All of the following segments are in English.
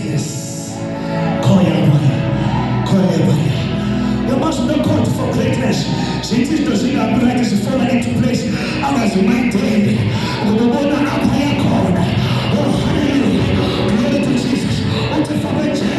greatness. You must not call for greatness. Cities doesn't have greatness to fall into place. Others might day. Oh, hallelujah. Glory to Jesus. What if I went to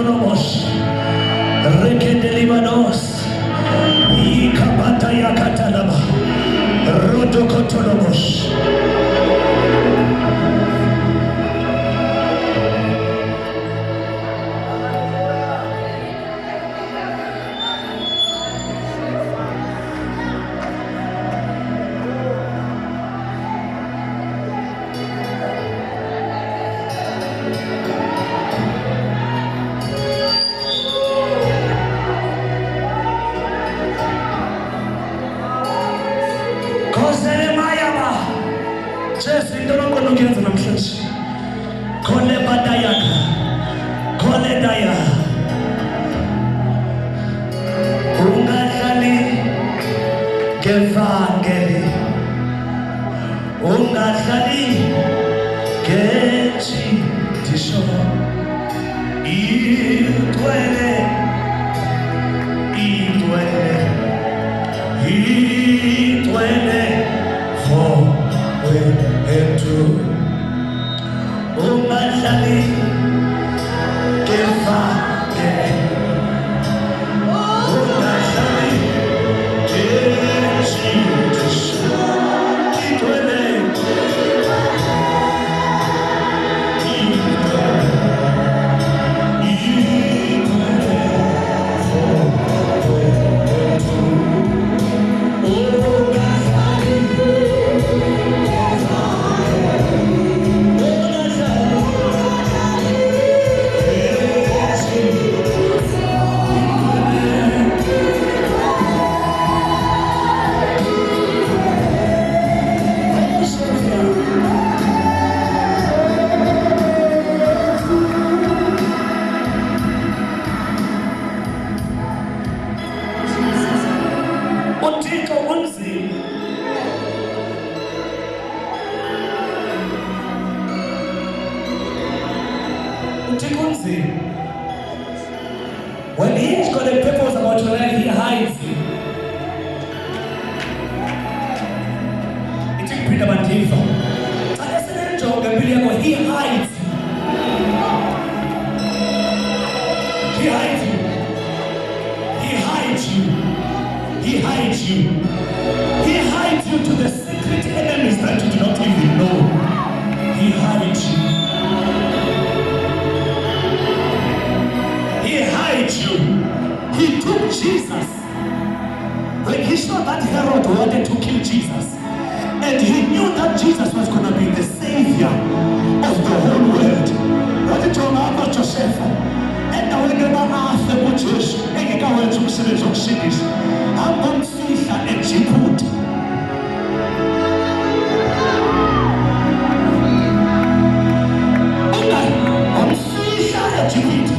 Rodokotonomos, Rekedelibanos, Ikabata Yakatalaba, Rodokotonomos. Kole badayaka, kole daya, ungadlali ngevangeli, ungadlali ngezintisho, idwele, for wethu. Ungadlali ngevangeli, ungadlali ngezintisho, idwele. When he's got a purpose about your life, he hides you. It's a freedom and favor. He hides you. He hides you. He hides you. He hides you. He hides you to the secret enemies that you do not even know. He hides you. He hides you. He took Jesus. When he saw that Herod wanted to kill Jesus, and he knew that Jesus was going to be the savior of the whole world. What did you know about Joseph? And now we're going to ask the butchers, and you're going to see the cities. I'm going to see that in Djibouti. I'm see that in Djibouti.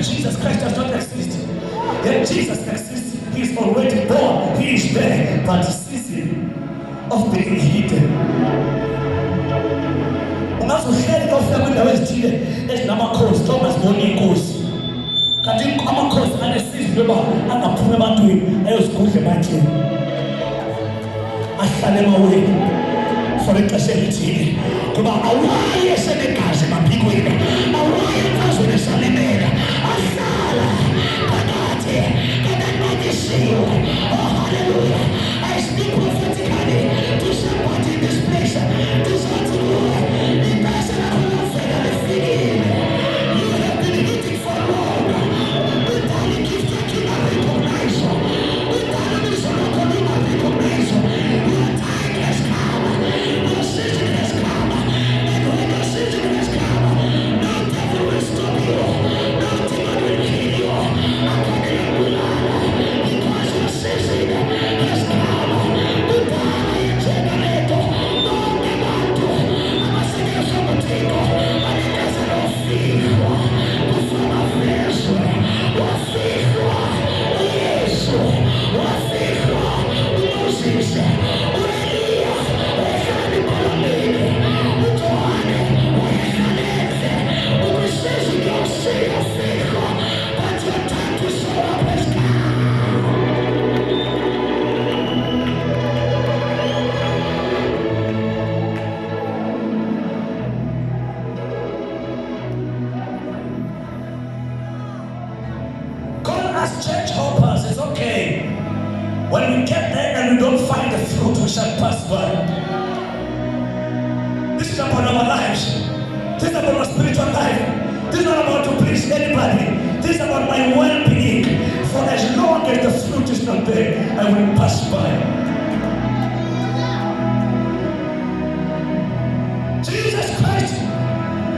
Jesus Christ does not accept of being hidden. Ungazuhleli kufika kwindawo ezithile ezinamakhosi njengoba sibona inkosi. Kanti amakhosi anesizwe yoba angaphumi ebantwini ayozigudla emantyeni. Ahlale emaweni for ixesha elithile. Kuba awaye esenegazi emaphikweni. Awaye emfazweni esalimela. Ahlala phakathi kananonyisiwe. Oh, hallelujah. I speak prophetically to somebody in this place. To somebody in person who has finally figured. You have been eating for long. Without the gift of king, I recognize you. Without the mission of God, I recognize you. Your time has come. Your season has come. And when your season has come, no devil will stop you. No demon will kill you. Because your season has come. Without a generator, no demanto. I'm a singer from a table. And it doesn't all feel. Before my face, what feel? Yes, what feel? Moses, Elia, Echani Balamini, Utoane, Uechanete, Uesesi Yosea Fejo, but your time to show up has God as church helpers is okay. When we get there and we don't find the fruit, we shall pass by. This is about our lives. This is about our spiritual life. This is not about to please anybody. This is about my well-being. For as long as the fruit is not there, I will pass by. Jesus Christ,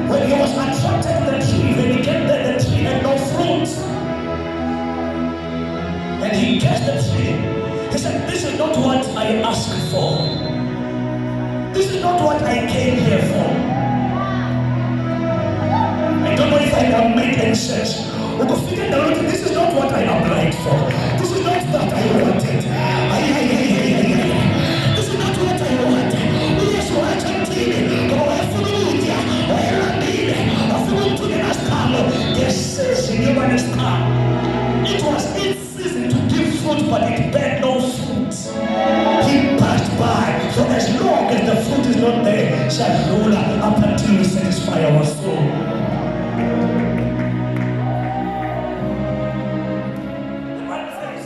when he was attracted to the tree, when he came there, the tree had no fruit. And he cursed the tree. He said, this is not what I asked for. This is not what I came here for. I don't know if I can make any sense. This is not what I applied for. This is not what I wanted. This is not what I wanted. Yes, what I'm telling. Go away from me. Where I'm leading. I feel to the last time. This is in your understand. It was its season to give fruit, but it bear no fruit. He passed by. So as long as the fruit is not there, shall rule up until we satisfy our soul. The Bible says,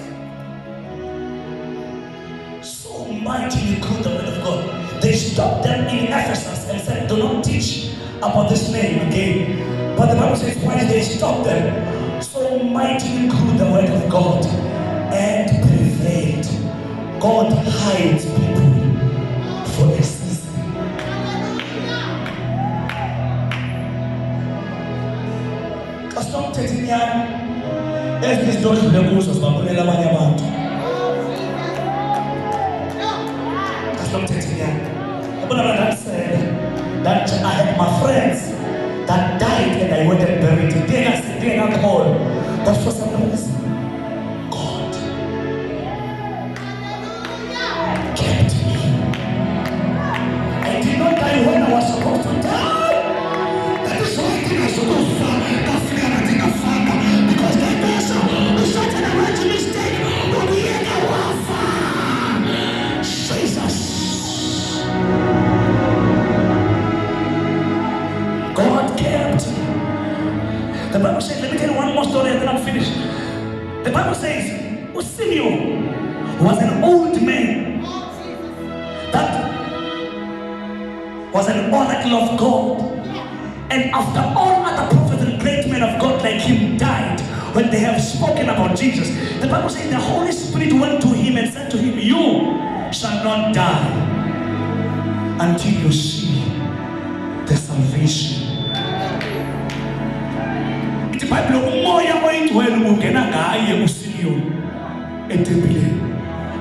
so mightily grew the word of God. They stopped them in Ephesus and said, do not teach about this name again. But the Bible says, why they stopped them? So mightily grew the word of God and prevailed. God hides people for a season. Kastom 13 years, as this door is the most of Babulela Manyabantu. Kastom 13 years. That said that I had my friends that died and I went and buried it. They are not all. But for some reason, God kept me. I did not die when I was supposed to die. That is why I think I should go far. Because that person who started a right mistake will be in a warfare. Jesus. God kept me. The Bible says, let me tell you one more story and then I'm finished. The Bible says, Simeon was an old man that was an oracle of God. And after all other prophets and great men of God like him died, when they have spoken about Jesus, the Bible says the Holy Spirit went to him and said to him, you shall not die until you see the salvation. Bible umoya oyingcwele ungena ngaye uSimeon etempileni.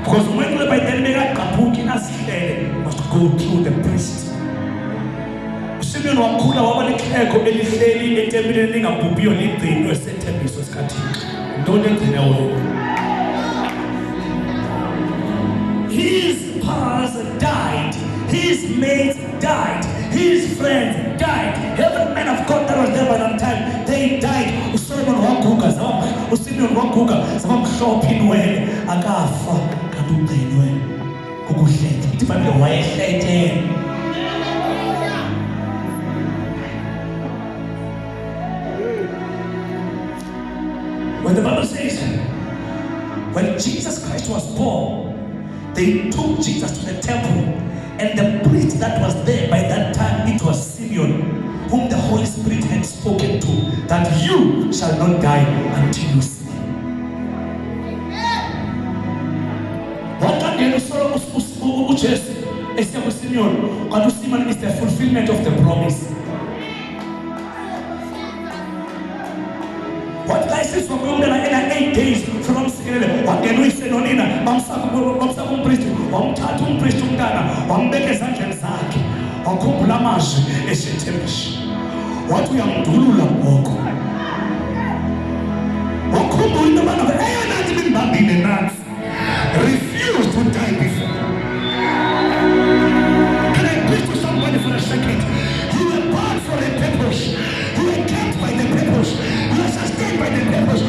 Because when the Bible bekaqaphuki asihlele must go through the priest. uSimeon wakhula waba lixhego elihleli etempileni lingabhubhiyo ligcinwe sethembiso sikaThixo. Ntoni engcina wena? His pals died, his mates died, his friends died, every man of God that was there by that time, they died. Solomon wakuka, Simeon wakuka, sabamhlophe inwele, akafa kanti ugcinwe kukuhleke. Ithi iBhayibhile wayehleke. When the Bible says, when Jesus Christ was born, they took Jesus to the temple, and the priest that was there by that time, it was Simeon, whom the Holy Spirit had spoken to, that you shall not die until you see. Simeon is the fulfillment of the promise. What guys is from in 8 days from Sikelele, what can we say Nonina, Bamsa priest, Bamtatum priest Ungana, Bambeke Sanjan Zaki, Okumplamash, Eshetemish. What we are doing, Oko. Okumbu in the man of Ayan Babin refused to die before. Can I preach to somebody for a second? You were born for a purpose. You were kept by the purpose. You are sustained by the purpose.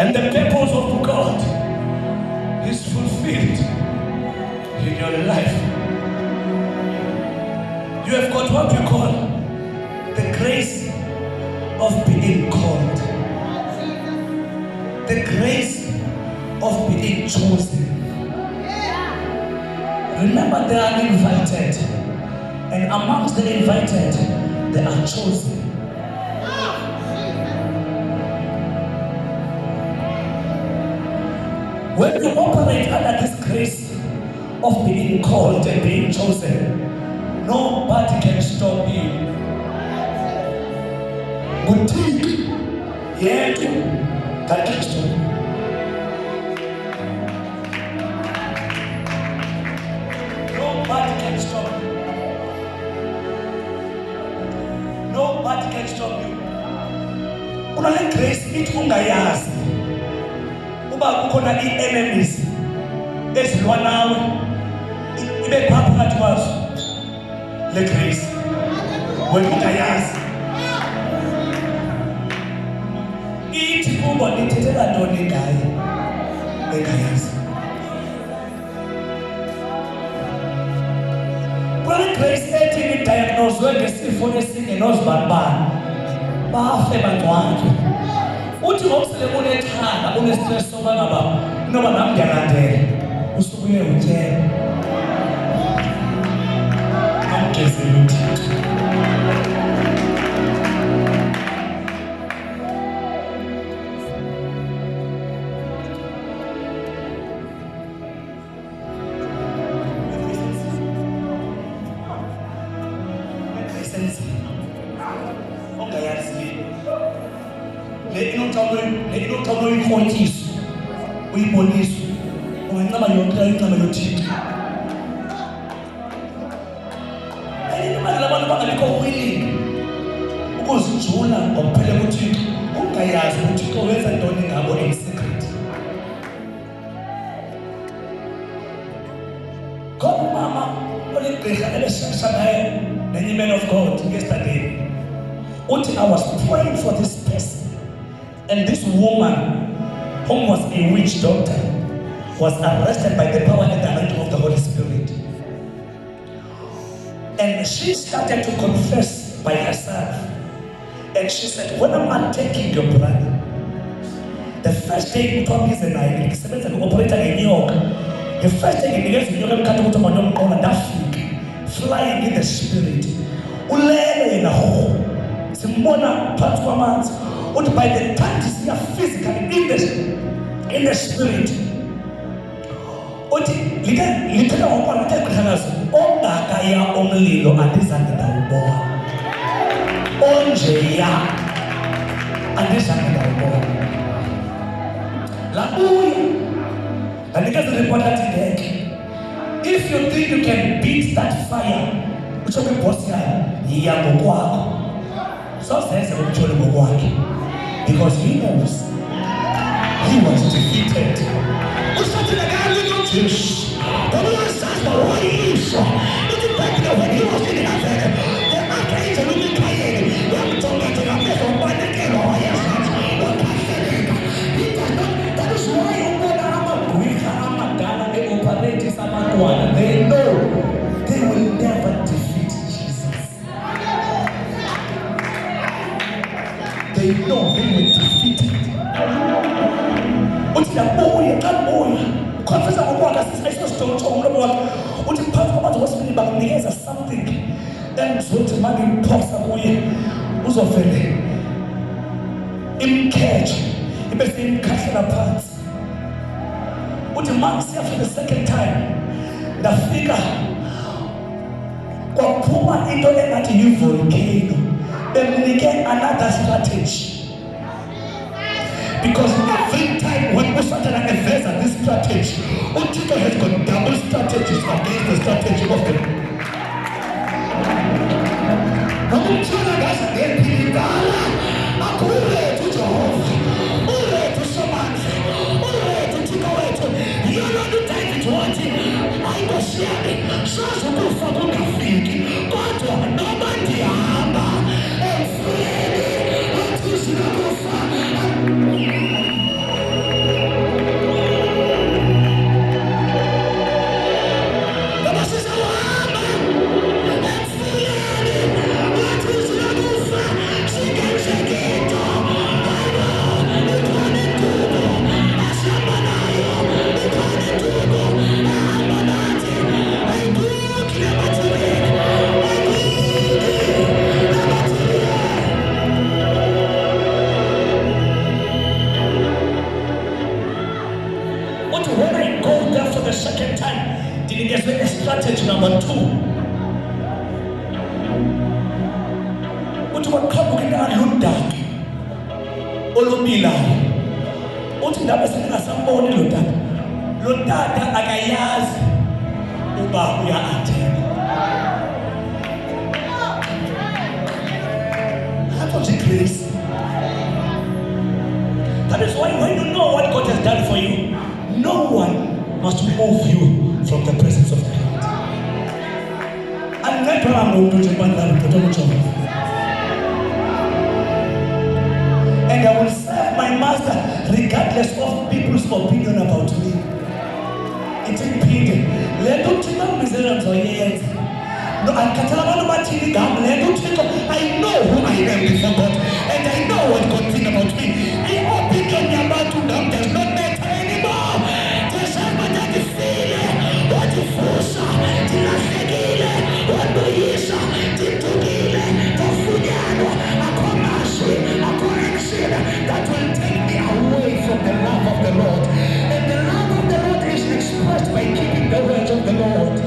And the purpose of God is fulfilled in your life. You have got what we call the grace of being called, the grace of being chosen. Remember, they are invited, and amongst the invited, they are chosen. When you operate under this grace of being called and being chosen, nobody can stop you. Boutique, yet, that can stop you. Nobody can stop you. Nobody can stop you. Unale grace ithi ungayazi uba kukhona i-enemies ezilwa nawe ibe phakathi kwazo le grace wena ungayazi. Ithi kubo nithethela ntoni ngaye engayazi. Kule grace ethi nidiagnoswe ngesifo esingenozibani bafe bangcwatywe. Uthi ngokusele unethanga unestress soba ngaba noba nam ndiyalandela usukuye utyela amgezele uThixo. Le inothamo uyikhotyiswa uyiboniswa ungancama yonke incama yoThixo. Imali labantu bangabikho willing ukuzijula ngokuphela kuThixo, ungayazi uThixo wenza ntoni ngabo in secret. Kodwa mama oligqirha ebeshesha naye nenye man of God yesterday uthi I was praying for this person. And this woman, whom was a witch doctor, was arrested by the power and the anointing of the Holy Spirit. And she started to confess by herself. And she said, when I'm attacking your brother, the first day you told me is a night, operator in New York. The first day you gave me flying in the spirit. Ulele na ho. Simona patwamat. Or by the time you see her physically in the spirit. Oti litenda wakona tekanazo ongaka ya omlilo andizange uboa. Onje ya andizange uboa. La uya. And because the report that today, if you think you can beat that fire, which will be possible, yango kwako. So says the Bible kwake. Because he knows he was defeated. Usati na gari notice. When he was asked what he is, it back when he was in Africa. The archangel will be crying. When told me to come from one again, oh yes, that is why you operate. They know they will never defeat Jesus. They know they will defeat it. Uthi yabuya kabuya confessa ngokwakhe ayisosithola umlomo uthi phansi kwabantu bosibili bakunikeza something engizothi manje ngiphosa kuye uzovele imkheje ibese imkhahlela phansi. Uthi manje siyafika the second time ndafika kwaphuma into engathi yi-volcano. Bemnike another strategy. Because every time when Satan advances this strategy, Uthixo has got double strategies against the strategy of the Nakumtshela ngaze ngephilidala akule tuJehova ule tuSamandla ule tuThixo wethu yona uDavid wathi ayikosiyami sazokufa kungafiki kodwa noma ndihamba emfuleni athi sinakufa. ndinikezwe strategy number 2. Uthi waqhamuka indawo lodaka olubilayo. Uthi ndabe sengasamboni lo tata akayazi uba uya-attend. That's what it is. That is why when you know what God has done for you, no one must move you from the presence of God. And that's why I'm going to and I will serve my master regardless of people's opinion about me. It's impeded. Let them take up miserable or yet. No, I know who I am before God, and I know what God thinks about me. I opinion about to them does not matter anymore. There's somebody that is feeling what you force, till I segile, what do you say, till to gile, to funyano, a commercial, a correction that will take me away from the love of the Lord. And the love of the Lord is expressed by keeping the words of the Lord.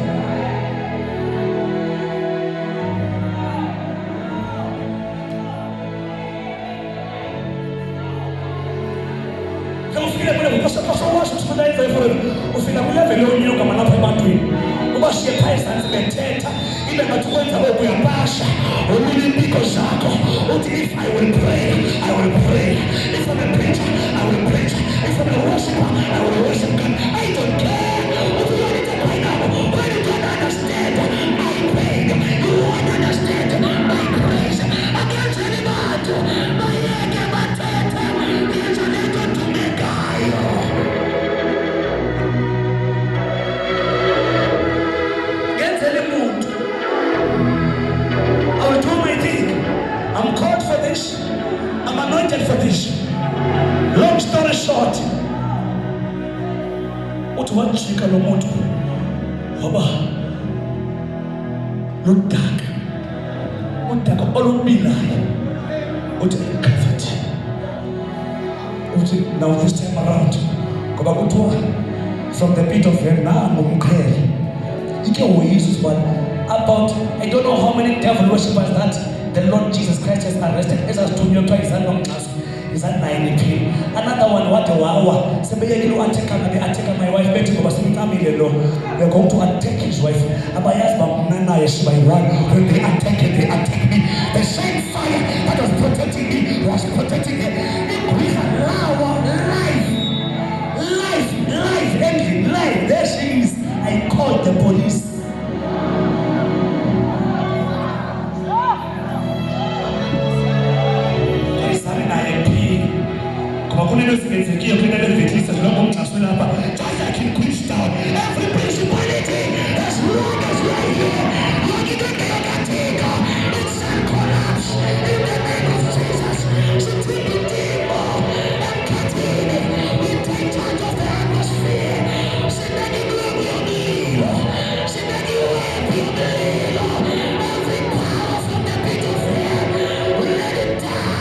Ufika kule velo kama lapha ebantwini ubashiye phayisa sibethetha ibe ngathi kwenza okuyapasha olulipiko zakho uthi if I will pray if I'm a preacher I will preach, if I'm a worshiper I will worship God. I don't care if you want it right now, when you don't understand I paid, you won't understand my grace. I can't tell you about my yeke matete it's a little to me guy. I'm called for this. I'm anointed for this. Long story short, uthi wajika lo muntu waba lodaka olubilayo uthi comfort. Uthi now this time around ngoba kuthiwa from the pit of hell nangu umqhele ike woyiswa but about I don't know how many devil worshippers that the Lord Jesus Christ has arrested. As I told you, is that 90p. Another one, what a wow. Somebody will attack my wife. We're going to attack his wife. Nana is my wife. When they attack me. The same fire that was protecting me was protecting him. We allow life. There she is. I called the police. Every principality as long as we are here, it's a collapse in the name of Jesus. We take charge of the atmosphere. Every power from the pit of hell, let it die.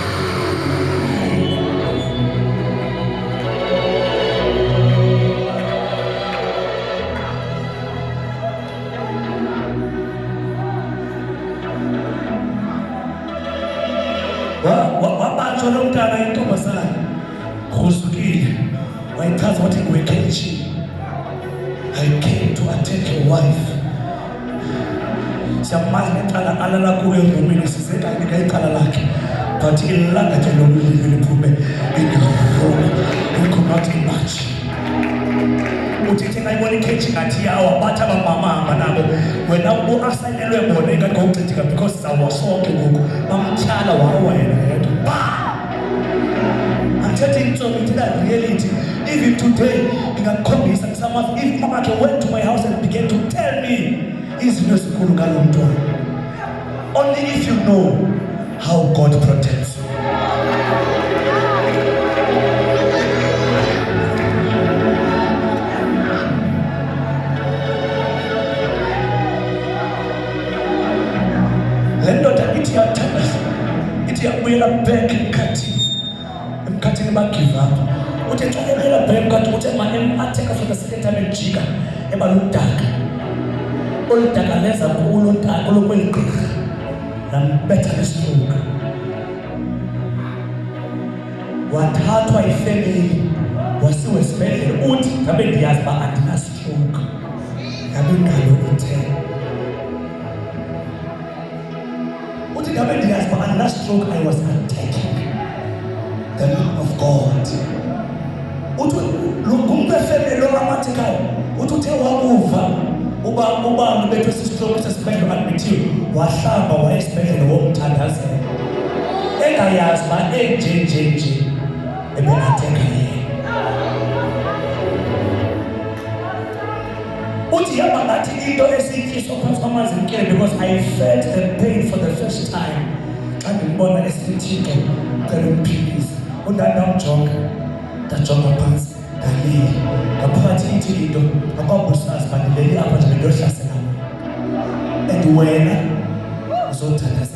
Wabanjwa lo mntana intombazana khuzukile wayichaza wathi ngwekheshi I came to attack your wife. Siyamazi ngeqala alala kuyo emvumeni sizeka inika iqala lakhe but ilanga ke lo lili liphume ingafuna we could not imagine. Uthi thina ibona ikheshi ngathi yawa batha abamama hamba nabo wena uasayelwe bona ingathi ngocithika because sawa sonke ngoku bamthala wawa yena yedwa. I'm telling you that reality. Even today, if Mama went to my house and began to tell me, only if you know how God protects you. Lendoda iti ya mwela back mkati. Mkati nima give up. uthi xa ebuyela back kanti uthi ateka for the second time ejika ebaludaka oludaka leza kulo ntaka lokweli gqirha lambetha nestroke. Wathathwa ifemeli wasiwe esibhedlele uthi ngabe ndiyazi uba andina-stroke ngabe ngalo ithe uthi ngabe ndiyazi uba andina-stroke. I was attacking the man of God. Uthi ngumntu efemeli lo-amatikayo uthi uthe wabuva ubani bethu esistroke sesibhedlele admithiwe wahlamba waya esibhedlele womthandazela engayazi uba enjenjenje ebenatheka yena. Uthi yaba ngathi into esityiswa phansi kwamazimkele because I felt the pain for the first time xa ndimbona esithixo cela umphilisa. Undandamjonga ndajonga phantsi ndalila ngaphakathi ithi into akwabusazi uba ndileli apha nje bendohlasela and wena uzothandazela